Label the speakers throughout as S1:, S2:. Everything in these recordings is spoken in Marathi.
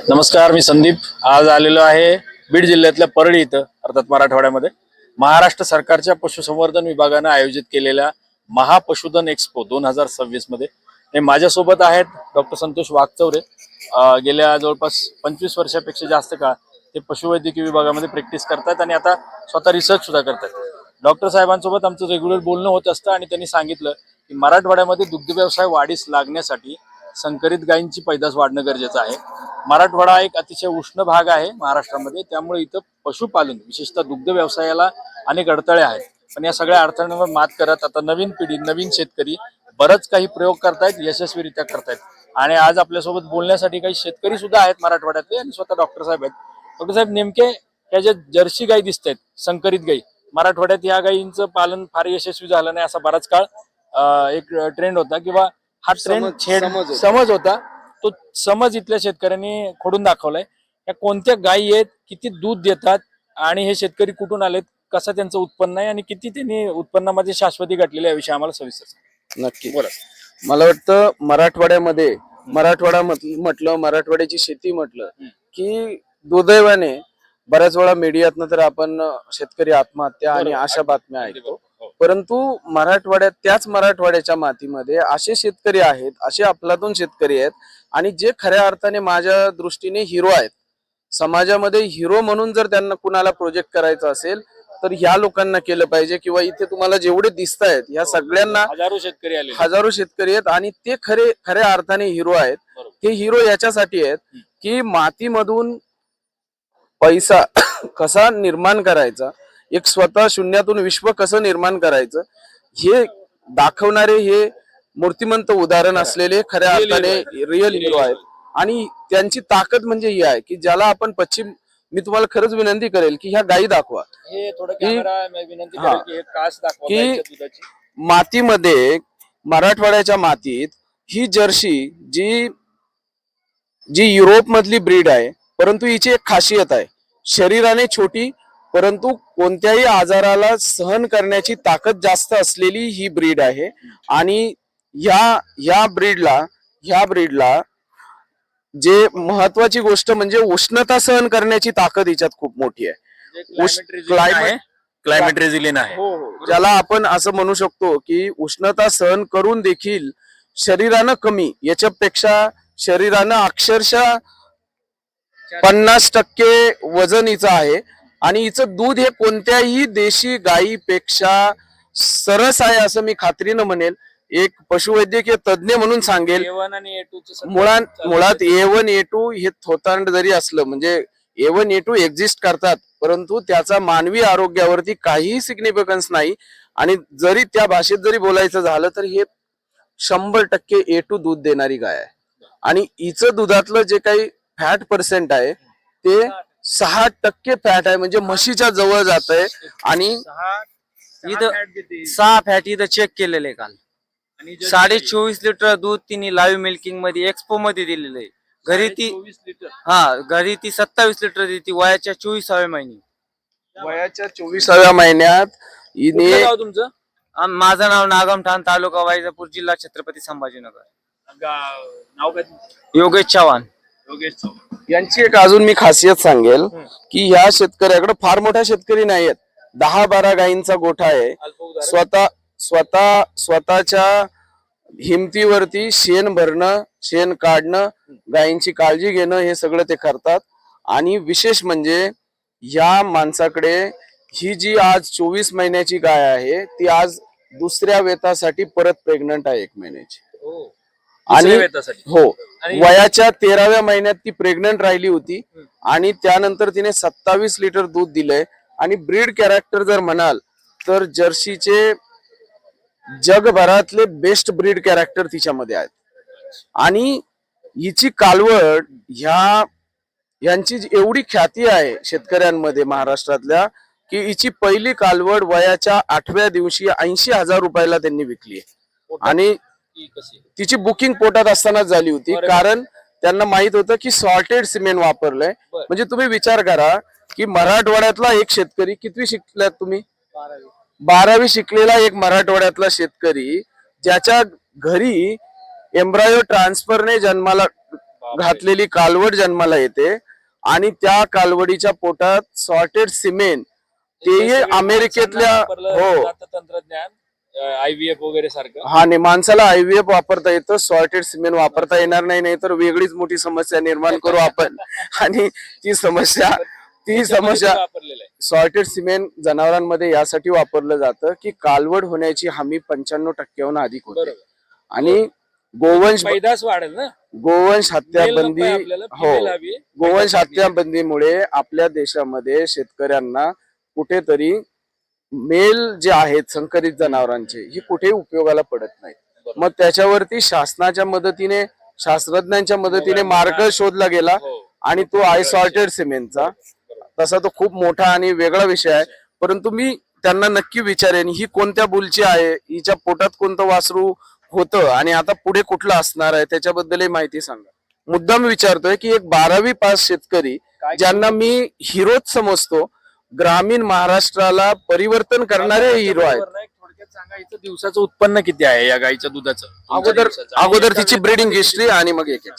S1: नमस्कार, मी संदीप. आज आलेलो आहे बीड जिल्ह्यातल्या परळी इथं, अर्थात मराठवाड्यामध्ये महाराष्ट्र सरकारच्या पशुसंवर्धन विभागानं आयोजित केलेल्या महापशुधन एक्स्पो 2026 मध्ये हे माझ्यासोबत आहेत डॉक्टर संतोष वाघचौरे. गेल्या जवळपास 25 वर्षापेक्षा जास्त काळ ते पशुवैद्यकीय विभागामध्ये प्रॅक्टिस करतात आणि आता स्वतः रिसर्च सुद्धा करतात. डॉक्टर साहेबांसोबत आमचं रेग्युलर बोलणं होत असतं आणि त्यांनी सांगितलं की मराठवाड्यामध्ये दुग्ध व्यवसाय वाढीस लागण्यासाठी संकरित गायींची पैदास वाढणं गरजेचं आहे. मराठवाडा एक अतिशय उष्ण भाग आहे महाराष्ट्रामध्ये, त्यामुळे इथं पशुपालन विशेषतः दुग्ध व्यवसायाला अनेक अडथळे आहेत. पण या सगळ्या अडथळ्यांवर मात करत आता नवीन पिढी, नवीन शेतकरी बरंच काही प्रयोग करतायत, यशस्वीरित्या करतायत. आणि आज आपल्यासोबत बोलण्यासाठी काही शेतकरी सुद्धा आहेत मराठवाड्यातले आणि स्वतः डॉक्टर साहेब आहेत. डॉक्टर साहेब, नेमके ह्या ज्या जर्सी गायी दिसत आहेत, संकरित गायी, मराठवाड्यात या गायींचं पालन फार यशस्वी झालं नाही असा बराच काळ एक ट्रेंड होता किंवा हा ट्रेंड समज होता. तो समज इथल्या शेतकऱ्यांनी खोडून दाखवलाय. या कोणत्या गायी आहेत, किती दूध देतात आणि हे शेतकरी कुठून आलेत, कसं त्यांचं उत्पन्न आहे आणि किती त्यांनी उत्पन्नामध्ये शाश्वती गाठलेली याविषयी आम्हाला सविस्तर
S2: नक्की बोला. मला वाटतं मराठवाड्यामध्ये मराठवाडा म्हटलं, मराठवाड्याची शेती म्हटलं की दुर्दैवाने बऱ्याच वेळा मीडियातनं तर आपण शेतकरी आत्महत्या आणि अशा बातम्या ऐकतो. परंतु मराठवाड्यात, त्याच मराठवाड्याच्या मातीमध्ये असे शेतकरी आहेत, असे अफलातून शेतकरी आहेत आणि जे खऱ्या अर्थाने माझ्या दृष्टीने हिरो आहेत. समाजामध्ये हिरो म्हणून जर त्यांना कुणाला प्रोजेक्ट करायचा असेल तर ह्या लोकांना केलं पाहिजे. किंवा इथे तुम्हाला जेवढे दिसत आहेत ह्या सगळ्यांना हजारो शेतकरी आहेत आणि ते खऱ्या अर्थाने हिरो आहेत. हे हिरो याच्यासाठी आहेत की मातीमधून पैसा कसा निर्माण करायचा, एक स्वतः शून्यातून विश्व कसं निर्माण करायचं हे दाखवणारे हे मूर्तिमंत उदाहरण असलेले खऱ्या अर्थाने रिअल हिरो आहेत. आणि त्यांची ताकद म्हणजे ही आहे की ज्याला आपण मी तुम्हाला खरंच विनंती करेल की ह्या गायी दाखवा, की मातीमध्ये, मराठवाड्याच्या मातीत ही जर्सी जी युरोप मधली ब्रीड आहे, परंतु हिची एक खासियत आहे, शरीराने छोटी परंतु कोणत्याही आजाराला सहन करण्याची ताकद जास्त असलेली ही ब्रीड आहे. आणि ह्या ब्रीडला जे महत्वाची गोष्ट म्हणजे उष्णता सहन करण्याची ताकद हिच्यात खूप मोठी आहे.
S1: क्लायमेट रेझिलियंट आहे,
S2: ज्याला आपण असं म्हणू शकतो की उष्णता सहन करून देखील शरीरानं कमी, याच्यापेक्षा शरीरानं अक्षरशः 50% वजन हिचं आहे. आणि हिचं दूध हे कोणत्याही देशी गायीपेक्षा सरस आहे असं मी खात्रीनं म्हणेल. एक पशुवैद्यकीय तज्ज्ञ म्हणून सांगेल. मुळात A1 A2 हे थोतांड जरी असलं, म्हणजे A1 A2 एक्झिस्ट करतात, परंतु त्याचा मानवी आरोग्यावरती काहीही सिग्निफिकन्स नाही. आणि जरी त्या भाषेत जरी बोलायचं झालं तर हे 100% A2 दूध देणारी गाय आहे. आणि हिचं दुधातलं जे काही फॅट पर्सेंट आहे ते 6% फॅट आहे, म्हणजे म्हशीच्या जवळ जात आहे. आणि
S3: इथं 6 फॅट इथं चेक केलेले काल. 24.5 लिटर दूध तिने लाईव्ह मिल्किंग मध्ये एक्सपो मध्ये दिलेलं आहे. घरी ती 27 लिटर देते वयाच्या 24व्या महिन्यात.
S2: वयाच्या 24व्या महिन्यात हिने.
S1: तुमचं?
S3: माझं नाव नागमठाण, तालुका वैजापूर, जिल्हा छत्रपती संभाजीनगर.
S1: नाव काय?
S3: योगेश चव्हाण.
S2: यांची एक अजून मी खासियत सांगेल की ह्या शेतकऱ्याकडे फार मोठा शेतकरी नाहीयेत, 10-12 गायींचा गोठा आहे. स्वतःच्या हिमतीवरती शेण भरणं, शेण काढणं, गायींची काळजी घेणं हे सगळं ते करतात. आणि विशेष म्हणजे या माणसाकडे ही जी आज 24 महिन्याची गाय आहे ती आज दुसऱ्या वेतासाठी परत प्रेग्नंट आहे 1 महिन्याची. आणि हो, वयाच्या 13व्या महिन्यात ती प्रेग्नंट राहिली होती आणि त्यानंतर तिने 27 लिटर दूध दिलंय. आणि ब्रीड कॅरेक्टर जर म्हणाल तर जर्सीचे जगभरातले बेस्ट ब्रीड कॅरेक्टर तिच्यामध्ये आहेत. आणि हिची कालवड यांची एवढी ख्याती आहे शेतकऱ्यांमध्ये महाराष्ट्रातल्या की हिची पहिली कालवड वयाच्या 8व्या दिवशी 80,000 रुपयाला त्यांनी विकली. आणि तिची बुकिंग पोटात असतानाच झाली होती, कारण त्यांना माहित होतं की सॉर्टेड सिमेंट वापरलंय. म्हणजे तुम्ही विचार करा की मराठवाड्यातला एक शेतकरी, कितवी शिकलात तुम्ही? 12वी शिकलेला एक मराठवाड्यातला शेतकरी ज्याच्या घरी एम्ब्रायो ट्रान्सफरने जन्माला, घातलेली कालवड जन्माला येते आणि त्या कालवडीच्या पोटात सॉर्टेड सिमेंट, तेही अमेरिकेतल्या हो
S1: तंत्रज्ञान IVF वगैरे सारखं.
S2: हा नाही, माणसाला IVF वापरता येतं, सॉर्टेड सिमेंट वापरता येणार नाही, नाही तर वेगळीच मोठी समस्या निर्माण करू आपण. आणि ती समस्या
S1: वापरलेलं आहे.
S2: सॉर्टेड सिमेंट जनावरांमध्ये यासाठी वापरलं जातं की कालवड होण्याची हमी 95% अधिक होते.
S1: बरोबर.
S2: आणि गोवंश
S1: पैदास वाढेल ना.
S2: गोवंश हत्या
S1: Male नको
S2: बंदी
S1: आहे आपल्याला,
S2: हो
S1: female हवी आहे.
S2: गोवंश हत्या बंदीमुळे आपल्या देशामध्ये शेतकऱ्यांना कुठेतरी मेल जे आहेत संकरित जनावरांचे ही कुठेही उपयोगाला पडत नाहीत. मग त्याच्यावरती शासनाच्या मदतीने, शास्त्रज्ञांच्या मदतीने मार्ग शोधला गेला
S1: हो.
S2: आणि तो आहे सॉर्टेड सिमेंटचा. तसा तो खूप मोठा आणि वेगळा विषय आहे, परंतु मी त्यांना नक्की विचारेन ही कोणत्या बुलची आहे, हिच्या पोटात कोणतं वासरू होतं आणि आता पुढे कुठलं असणार आहे त्याच्याबद्दलही माहिती सांगा. मुद्दाम विचारतोय की एक 12वी पास शेतकरी ज्यांना मी हिरोच समजतो, ग्रामीण महाराष्ट्राला परिवर्तन करणारे हिरो आहेत.
S1: थोडक्यात सांगा, हिचं दिवसाचं उत्पन्न किती आहे या गाईच्या दुधाचं?
S2: अगोदर तिची ब्रीडिंग हिस्ट्री आणि मग एक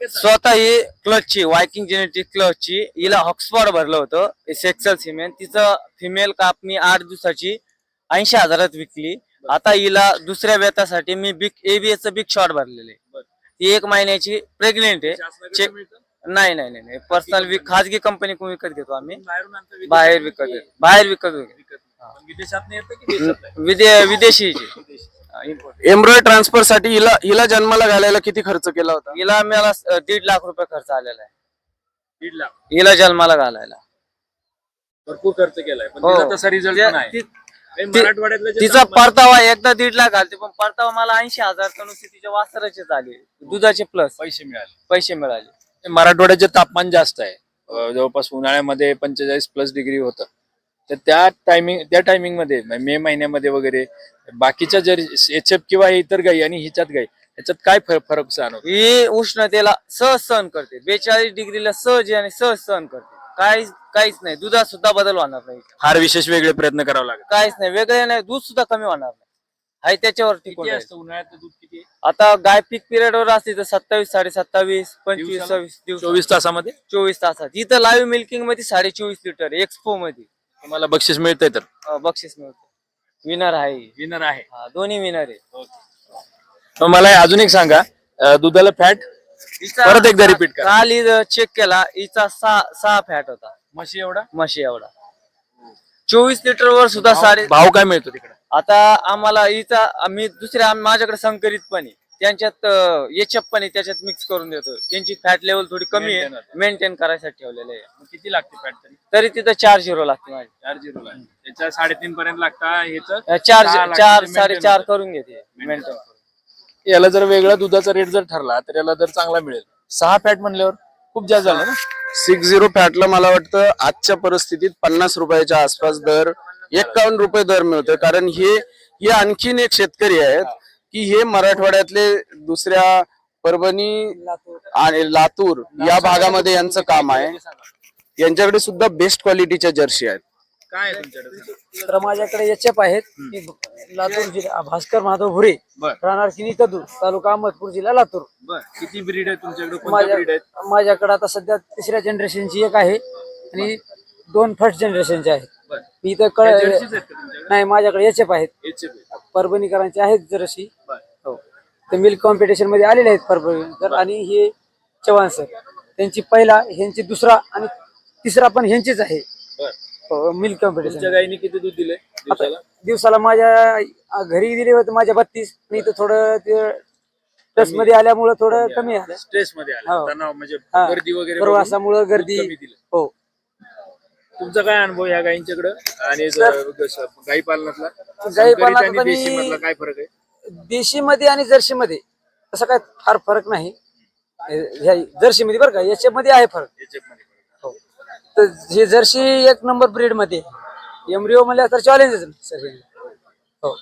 S3: स्वतः ही क्लचची वायकिंग जेनेटिक क्लचची, हिला हॉक्सफॉर्ड भरलं होतं सेक्सुअल सिमेंट. तिचं फिमेल कापणी 8 दिवसाची 80,000 विकली. आता हिला दुसऱ्या व्यतासाठी मी ABS बिग शॉट भरलेले. ती 1 महिन्याची प्रेग्नेंट आहे. नाही नाही नाही पर्सनल खाजगी कंपनी कोण विकत घेतो आम्ही, बाहेर विकत
S1: विदेशात नाही येतं की देशात आहे?
S3: विदेशी
S2: एम्ब्रॉयडरी ट्रान्सफर साठी हिला जन्माला घालायला किती खर्च केला होता?
S3: हिला मला 1.5 लाख रुपये खर्च आलेला आहे.
S1: 1.5 लाख
S3: हिला जन्माला घालायला
S1: भरपूर खर्च केलाय, पण
S3: हो.
S1: तिला तसा रिझल्ट नाही. मराठवाड्यातले जे
S3: तिचा परतावा एकदा 1.5 लाख घालते, पण परतावा मला 80,000 तर नुसते तिच्या वासराचे झाले, दुधाचे प्लस पैसे मिळाले.
S1: मराठवाड्याचे तापमान जास्त आहे, जवळपास उन्हाळ्यामध्ये 45+ डिग्री होतं. तर त्या टायमिंग मध्ये मे महिन्यामध्ये वगैरे बाकीच्या जर HF किंवा इतर गाई आणि हिच्यात गाई याच्यात काय फरक जाणवतो?
S3: ही उष्णतेला सहज सहन करते, 42 डिग्रीला सहज आणि सहज सहन करते. काहीच नाही, दुधात सुद्धा बदल होणार नाही,
S1: फार विशेष वेगळे प्रयत्न करावे लागतात.
S3: काहीच नाही वेगळे नाही, दूध सुद्धा कमी होणार नाही. हाय त्याच्यावर टिकून राहील.
S1: उन्हाळ्यात दूध किती?
S3: आता गाय पीक पिरियड वर असते तर 27, 27.5, 25, 26
S1: 24 तासामध्ये
S3: 24 तासात. इथं लाईव्ह मिल्किंग मध्ये 24.5 लिटर एक्सपो मध्ये
S1: तुम्हाला बक्षीस मिळतंय. तर
S3: बक्षीस मिळतं. विनर आहे,
S1: विनर आहे.
S3: दोन्ही विनर आहे.
S1: मग मला अजून एक सांगा, दुधाला फॅट परत एकदा रिपीट करा.
S3: काल चेक केला, हिचा 6 फॅट होता.
S1: म्हशी एवढा?
S3: म्हशी एवढा. 24 लिटर वर सुद्धा
S1: भाव काय मिळतो तिकडे?
S3: आता आम्हाला हिचा आम्ही दुसऱ्या माझ्याकडे संकरित पण आहे, त्यांच्यात HF पण आहे, त्याच्यात मिक्स करून देतो. त्यांची फॅट लेवल थोडी कमी आहे, मेंटेन करायसाठी ठेवलेलं आहे.
S1: किती लागते फॅट
S3: तरी तिथं 4-0 लागते माझी.
S1: 4-0 ला त्याच्या 3.5 पर्यंत लागता. ह्याचं
S3: 4 4.5 करून घेते मेंटेन.
S1: याला जर वेगळा दुधाचा रेट जर ठरला तर याला दर चांगला मिळेल. 6 फॅट म्हणल्यावर खूप जास्त झालं ना.
S2: 60 फॅटला मला वाटतं आजच्या परिस्थितीत 50 रुपयाच्या आसपास दर, 51 रुपये दर मिळतोय. कारण हे आणखीन एक शेतकरी आहेत की हे मराठवाड्यातले दुसऱ्या परभणी आणि लातूर या भागामध्ये यांचं काम आहे. यांच्याकडे सुद्धा बेस्ट क्वालिटीच्या जर्सी आहेत.
S1: काय आहे तुमच्याकडे?
S4: तर माझ्याकडे HF आहेत, लातूर जिल्हा भास्कर माधव भुरे, राहणार किनी कदू, तालुका अहमदपूर, जिल्हा लातूर.
S1: किती ब्रीड आहे तुमच्याकडे? कोणत्या ब्रीड आहेत?
S4: माझ्याकडे आता सध्या 3ऱ्या जनरेशनची एक आहे आणि 2 फर्स्ट जनरेशनचे आहेत. मी इथं नाही, माझ्याकडे HF आहेत, परभणीकरांचे आहेत जरशी. हो, ते मिल्क कॉम्पिटिशन मध्ये आलेले आहेत परभणीकर. आणि हे चव्हाण सर, त्यांची पहिला, ह्यांची दुसरा आणि तिसरा पण ह्यांचीच आहे मिल्क कॉम्पिटिशन.
S1: गायीने किती दूध दिले
S4: दिवसाला? माझ्या घरी दिले होते माझ्या 32. मी तर थोडं स्ट्रेस मध्ये आल्यामुळे थोडं कमी आलं.
S1: स्ट्रेस मध्ये
S4: हो.
S1: तणाव म्हणजे
S4: हा.
S1: गर्दी वगैरे
S4: प्रवासामुळे गर्दी. हो.
S1: तुमचा काय अनुभव या गायींच्याकडे आणि गाई पालनातला?
S4: गाई पालनात
S1: देशी मधला काय फरक आहे?
S4: देशी मध्ये आणि जर्सी मध्ये तसं काय फार फरक नाही. जर्सी मध्ये बरं का, HF मध्ये आहे फरक. हो. तर हे जर्सी 1 नंबर ब्रीड मध्ये, एम्ब्रिओ म्हणल्या तर चॅलेंज सर. हो.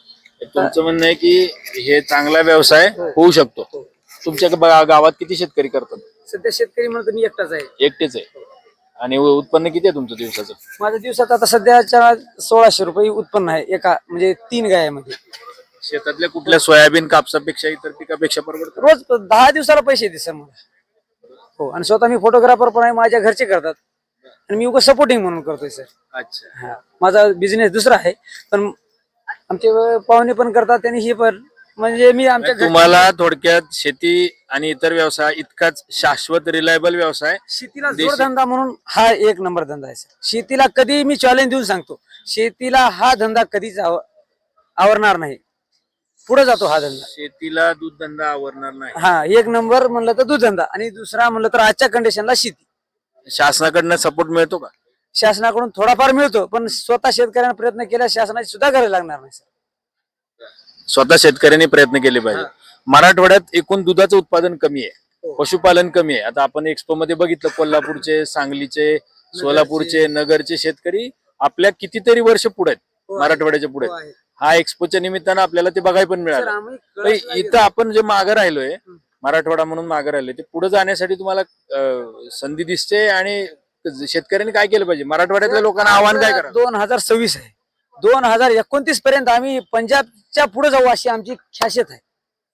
S1: तुमचं म्हणणं आहे की हे चांगला व्यवसाय होऊ शकतो. तुमच्या गावात किती शेतकरी करतात?
S4: सध्या शेतकरी म्हणतो मी एकटाच आहे.
S1: एकटेच आहे. आणि उत्पन्न किती आहे तुमचं दिवसाचं?
S4: माझ्या दिवसात आता सध्याच्या 1600 रुपये उत्पन्न आहे एका, म्हणजे 3 गायामध्ये.
S1: शेतातल्या कुठल्या सोयाबीन कापसापेक्षा इतर पिकापेक्षा परवडतं?
S4: रोज 10 दिवसाला पैसे येते सर मला. हो, आणि स्वतः मी फोटोग्राफर पण आहे, माझ्या घरचे करतात आणि मी उगा सपोर्टिंग म्हणून करतोय सर.
S1: अच्छा.
S4: माझा बिझनेस दुसरा आहे, पण आमचे पाहुणे पण करतात आणि हे पण, म्हणजे मी आमच्या
S1: तुम्हाला थोडक्यात शेती आणि इतर व्यवसाय इतकाच शाश्वत रिलायबल व्यवसाय
S4: शेतीला
S1: देशी-
S4: जोडधंदा म्हणून हा एक नंबर धंदा आहे सर. शेतीला कधी मी चॅलेंज देऊन सांगतो, शेतीला हा धंदा कधीच आवरणार नाही, पुढे जातो हा धंदा.
S1: शेतीला दूध धंदा आवरणार नाही.
S4: हा, एक नंबर म्हणलं तर दूध धंदा, आणि दुसरा म्हणलं तर आजच्या कंडिशनला शेती.
S1: शासनाकडनं सपोर्ट मिळतो का?
S4: शासनाकडून थोडाफार मिळतो, पण स्वतः शेतकऱ्यांना प्रयत्न केल्यास शासनाची सुद्धा गरज लागणार नाही सर.
S1: स्वतः शेतकऱ्यांनी प्रयत्न केले पाहिजे. मराठवाड्यात एकूण दुधाचं उत्पादन कमी आहे, पशुपालन कमी आहे. आता आपण एक्सपो मध्ये बघितलं, कोल्हापूरचे, सांगलीचे, सोलापूरचे, नगरचे शेतकरी आपल्या कितीतरी वर्ष पुढे आहेत, मराठवाड्याच्या पुढे आहेत. हा एक्सपोच्या निमित्तानं आपल्याला ते बघायला पण
S4: सर,
S1: मिळालं.
S4: आम्ही
S1: पण इथं आपण जे मागे राहिलोय, मराठवाडा म्हणून मागे राहिलोय, ते पुढे जाण्यासाठी तुम्हाला संधी दिसते. आणि शेतकऱ्यांनी काय केलं पाहिजे? मराठवाड्यातल्या लोकांना आव्हान काय करावं?
S4: 2026 आहे, 2029 पर्यंत आम्ही पंजाबच्या पुढे जाऊ अशी आमची खासियत आहे.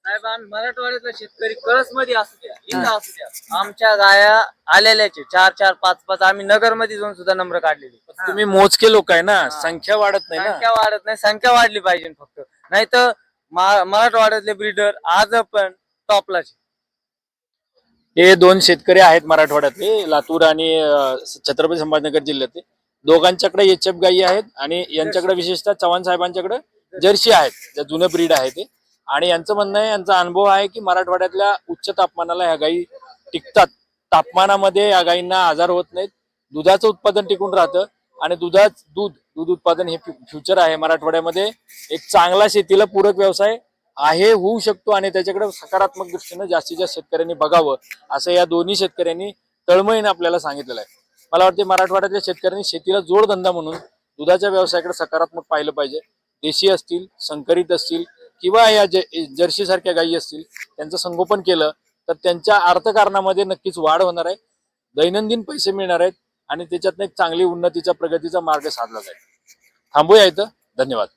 S3: साहेब, मराठवाड्यातला शेतकरी कळस मध्ये असू द्या, इथं असू द्या, आमच्या गाया आलेल्याचे 4-4, 5-5 आम्ही नगर मध्ये जाऊन सुद्धा नंबर काढलेले.
S1: तुम्ही मोजके लोक आहे ना, संख्या वाढत नाही ना.
S3: संख्या वाढत नाही, संख्या वाढली पाहिजे फक्त. नाही तर मराठवाड्यातले ब्रीडर आज पण टॉपलाच.
S1: हे दोन शेतकरी आहेत मराठवाड्यातले, लातूर आणि छत्रपती संभाजीनगर जिल्ह्यातले. दोघांच्याकडे एचएफ गायी आहेत आणि यांच्याकडे विशेषतः चव्हाण साहेबांच्याकडे जर्सी आहेत, ज्या जुनं ब्रीड आहे ते. आणि यांचं म्हणणं आहे, यांचा अनुभव आहे की मराठवाड्यातल्या उच्च तापमानाला ह्या गायी टिकतात. तापमानामध्ये या गायींना आजार होत नाहीत, दुधाचं उत्पादन टिकून राहतं. आणि दूध उत्पादन हे फ्युचर आहे मराठवाड्यामध्ये. एक चांगला शेतीला पूरक व्यवसाय आहे, होऊ शकतो. आणि त्याच्याकडे सकारात्मक दृष्टीने जास्तीत जास्त शेतकऱ्यांनी बघावं, असं या दोन्ही शेतकऱ्यांनी तळमळीने आपल्याला सांगितलेलं आहे. मला वाटते मराठवाड्यातल्या शेतकऱ्यांनी शेतीला जोडधंदा म्हणून दुधाच्या व्यवसायाकडे सकारात्मक पाहिलं पाहिजे. देशी असतील, संकरित असतील किंवा या जर्सी सारख्या गायी असतील, त्यांचं संगोपन केलं तर त्यांच्या अर्थकारणामध्ये नक्कीच वाढ होणार आहे, दैनंदिन पैसे मिळणार आहेत आणि त्याच्यातनं एक चांगली उन्नतीचा, प्रगतीचा मार्ग साधला जाईल. थांबूया इथं. धन्यवाद.